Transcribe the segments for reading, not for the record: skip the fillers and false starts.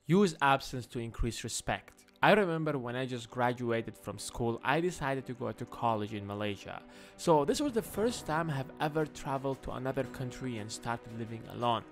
Use absence to increase respect. I remember when I just graduated from school, I decided to go to college in Malaysia. So this was the first time I have ever traveled to another country and started living alone.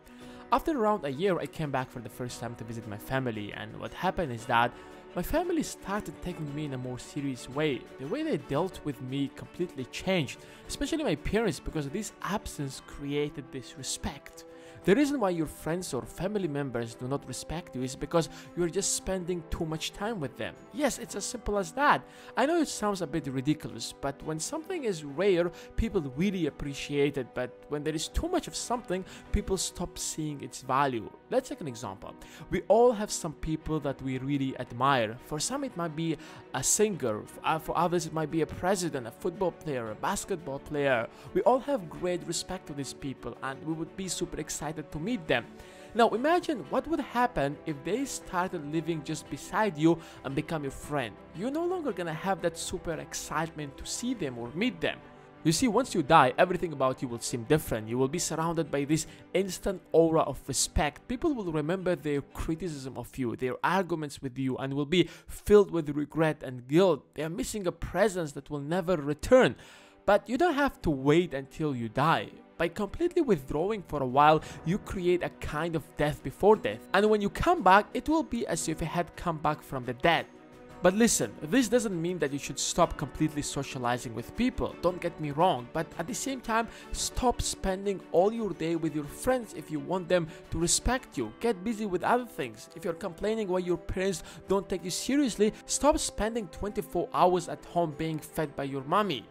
After around a year, I came back for the first time to visit my family, and what happened is that my family started taking me in a more serious way. The way they dealt with me completely changed, especially my parents, because this absence created this respect. The reason why your friends or family members do not respect you is because you're just spending too much time with them. Yes, it's as simple as that. I know it sounds a bit ridiculous, but when something is rare, people really appreciate it. But when there is too much of something, people stop seeing its value. Let's take an example. We all have some people that we really admire. For some, it might be a singer. For others, it might be a president, a football player, a basketball player. We all have great respect to these people, and we would be super excited to meet them. Now imagine what would happen if they started living just beside you and become your friend. You're no longer gonna have that super excitement to see them or meet them. You see, once you die, everything about you will seem different. You will be surrounded by this instant aura of respect. People will remember their criticism of you, their arguments with you, and will be filled with regret and guilt. They are missing a presence that will never return. But you don't have to wait until you die. By completely withdrawing for a while, you create a kind of death before death. And when you come back, it will be as if you had come back from the dead. But listen, this doesn't mean that you should stop completely socializing with people. Don't get me wrong, but at the same time, stop spending all your day with your friends if you want them to respect you. Get busy with other things. If you're complaining why your parents don't take you seriously, stop spending 24 hours at home being fed by your mommy.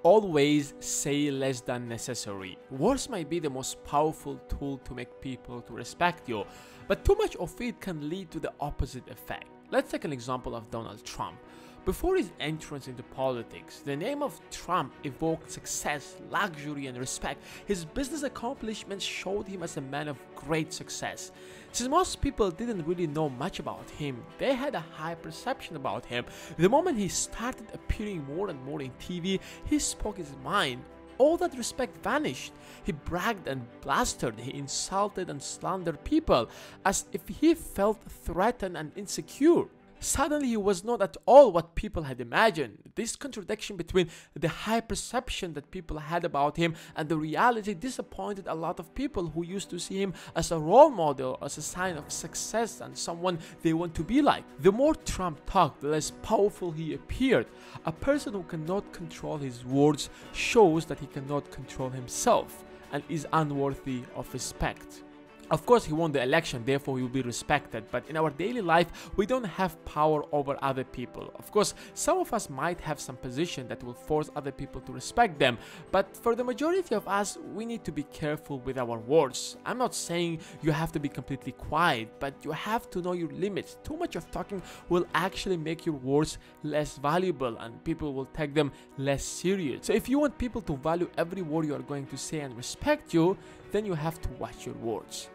Always say less than necessary. Words might be the most powerful tool to make people to respect you, but too much of it can lead to the opposite effect. Let's take an example of Donald Trump. Before his entrance into politics, the name of Trump evoked success, luxury, and respect. His business accomplishments showed him as a man of great success. Since most people didn't really know much about him, they had a high perception about him. The moment he started appearing more and more in TV, he spoke his mind. All that respect vanished. He bragged and blustered, he insulted and slandered people as if he felt threatened and insecure. Suddenly, he was not at all what people had imagined. This contradiction between the high perception that people had about him and the reality disappointed a lot of people who used to see him as a role model, as a sign of success and someone they want to be like. The more Trump talked, the less powerful he appeared. A person who cannot control his words shows that he cannot control himself and is unworthy of respect. Of course, he won the election, therefore he will be respected, but in our daily life, we don't have power over other people. Of course, some of us might have some position that will force other people to respect them, but for the majority of us, we need to be careful with our words. I'm not saying you have to be completely quiet, but you have to know your limits. Too much of talking will actually make your words less valuable and people will take them less serious. So if you want people to value every word you are going to say and respect you, then you have to watch your words.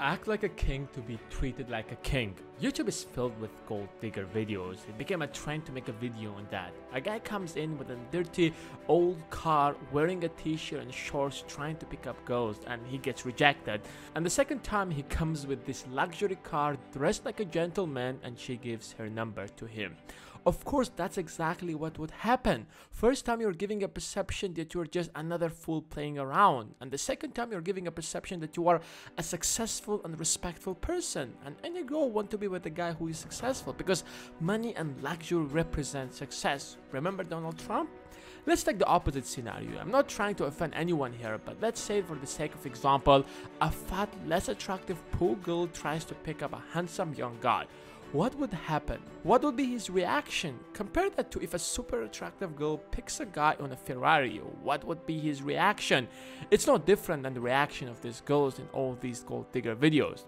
Act like a king to be treated like a king. YouTube is filled with gold digger videos. It became a trend to make a video on that. A guy comes in with a dirty old car, wearing a t-shirt and shorts, trying to pick up girls, and he gets rejected. And the second time he comes with this luxury car, dressed like a gentleman, and she gives her number to him. Of course, that's exactly what would happen. First time you're giving a perception that you're just another fool playing around. And the second time you're giving a perception that you are a successful and respectful person. And any girl want to be with a guy who is successful because money and luxury represent success. Remember Donald Trump? Let's take the opposite scenario. I'm not trying to offend anyone here, but let's say for the sake of example, a fat, less attractive poor girl tries to pick up a handsome young guy. What would happen? What would be his reaction? Compare that to if a super attractive girl picks a guy on a Ferrari. What would be his reaction? It's no different than the reaction of these girls in all these gold digger videos.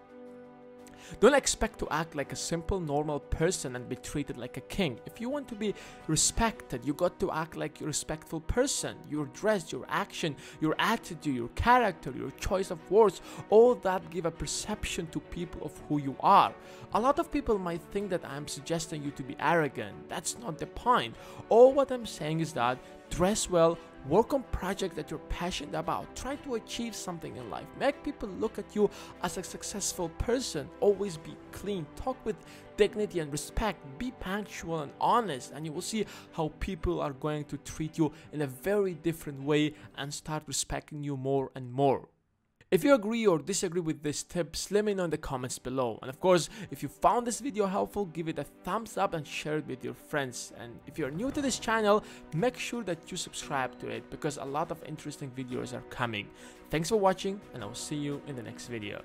Don't expect to act like a simple, normal person and be treated like a king. If you want to be respected, you got to act like a respectful person. Your dress, your action, your attitude, your character, your choice of words, all that give a perception to people of who you are. A lot of people might think that I'm suggesting you to be arrogant. That's not the point. All what I'm saying is that dress well, Work on projects that you're passionate about. Try to achieve something in life. Make people look at you as a successful person. Always be clean. Talk with dignity and respect. Be punctual and honest, and you will see how people are going to treat you in a very different way and start respecting you more and more. If you agree or disagree with these tips, let me know in the comments below. And of course, if you found this video helpful, give it a thumbs up and share it with your friends. And if you're new to this channel, make sure that you subscribe to it because a lot of interesting videos are coming. Thanks for watching, and I'll see you in the next video.